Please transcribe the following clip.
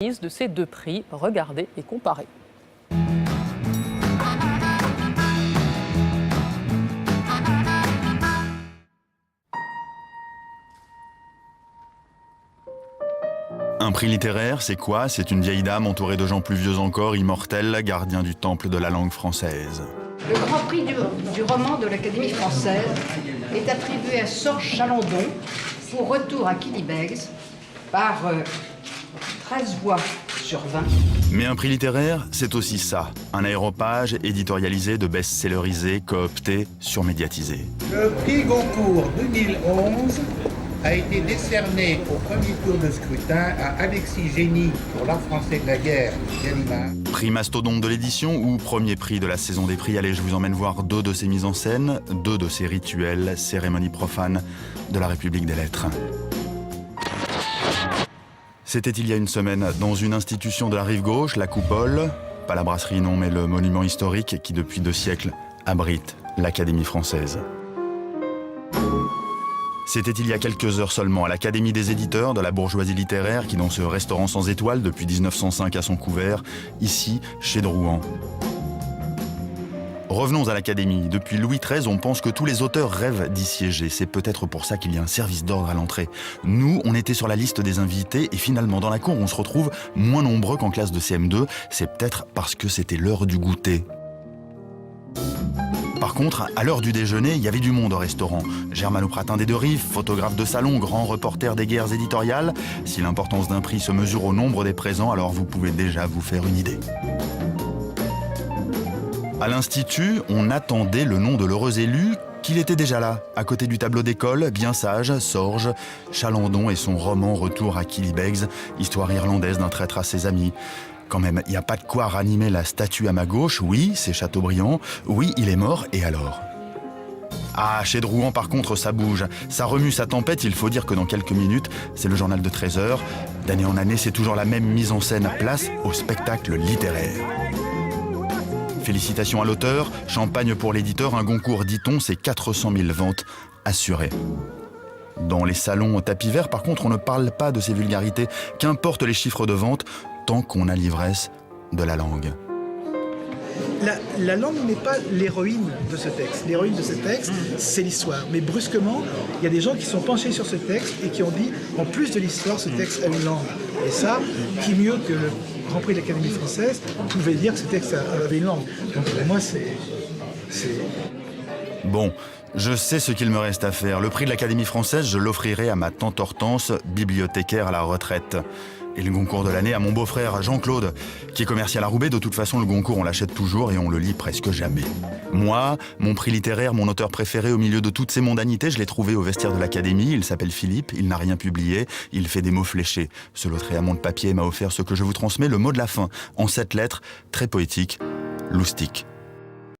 De ces deux prix, regardez et comparez. Un prix littéraire, c'est quoi? C'est une vieille dame entourée de gens plus vieux encore, immortels, gardiens du temple de la langue française. Le grand prix du roman de l'Académie française est attribué à Sorge Chalandon pour Retour à Quillybegs par 13 voix sur 20. Mais un prix littéraire, c'est aussi ça. Un aéropage éditorialisé, de best-sellerisé, coopté, surmédiatisé. Le prix Goncourt 2011 a été décerné au premier tour de scrutin à Alexis Génie pour l'art français de la guerre, Gallimard. Prix mastodonte de l'édition ou premier prix de la saison des prix. Allez, je vous emmène voir deux de ses mises en scène, deux de ses rituels, cérémonies profanes de la République des Lettres. C'était il y a une semaine, dans une institution de la rive gauche, la Coupole, pas la brasserie non, mais le monument historique qui depuis 2 siècles abrite l'Académie française. C'était il y a quelques heures seulement à l'Académie des éditeurs de la bourgeoisie littéraire qui, dans ce restaurant sans étoiles depuis 1905 à son couvert, ici, chez Drouan. Revenons à l'Académie. Depuis Louis XIII, on pense que tous les auteurs rêvent d'y siéger. C'est peut-être pour ça qu'il y a un service d'ordre à l'entrée. Nous, on était sur la liste des invités et finalement, dans la cour, on se retrouve moins nombreux qu'en classe de CM2. C'est peut-être parce que c'était l'heure du goûter. Par contre, à l'heure du déjeuner, il y avait du monde au restaurant. Germano Pratin des Deux Rives, photographe de salon, grand reporter des guerres éditoriales. Si l'importance d'un prix se mesure au nombre des présents, alors vous pouvez déjà vous faire une idée. À l'Institut, on attendait le nom de l'heureux élu, qu'il était déjà là, à côté du tableau d'école, bien sage, Sorge, Chalandon et son roman Retour à Quillybegs, histoire irlandaise d'un traître à ses amis. Quand même, il n'y a pas de quoi ranimer la statue à ma gauche, oui, c'est Chateaubriand, oui, il est mort, et alors? Ah, chez Drouan, par contre, ça bouge. Ça remue, ça tempête. Il faut dire que dans quelques minutes, c'est le journal de 13h. D'année en année, c'est toujours la même mise en scène. Place au spectacle littéraire. Félicitations à l'auteur, champagne pour l'éditeur, un Goncourt, dit-on, c'est 400 000 ventes assurées. Dans les salons au tapis vert, par contre, on ne parle pas de ces vulgarités. Qu'importe les chiffres de vente, tant qu'on a l'ivresse de la langue. La langue n'est pas l'héroïne de ce texte. L'héroïne de ce texte, c'est l'histoire. Mais brusquement, il y a des gens qui sont penchés sur ce texte et qui ont dit, en plus de l'histoire, ce texte a une langue. Et ça, qui mieux que le Grand Prix de l'Académie française pouvait dire que ce texte avait une langue. Donc pour moi, c'est... Bon, je sais ce qu'il me reste à faire. Le prix de l'Académie française, je l'offrirai à ma tante Hortense, bibliothécaire à la retraite. Et le Goncourt de l'année à mon beau-frère Jean-Claude, qui est commercial à Roubaix. De toute façon, le Goncourt, on l'achète toujours et on le lit presque jamais. Moi, mon prix littéraire, mon auteur préféré au milieu de toutes ces mondanités, je l'ai trouvé au vestiaire de l'Académie. Il s'appelle Philippe, il n'a rien publié, il fait des mots fléchés. Ce Lautréamont de papier m'a offert ce que je vous transmets, le mot de la fin, en 7 lettres, très poétique, loustique.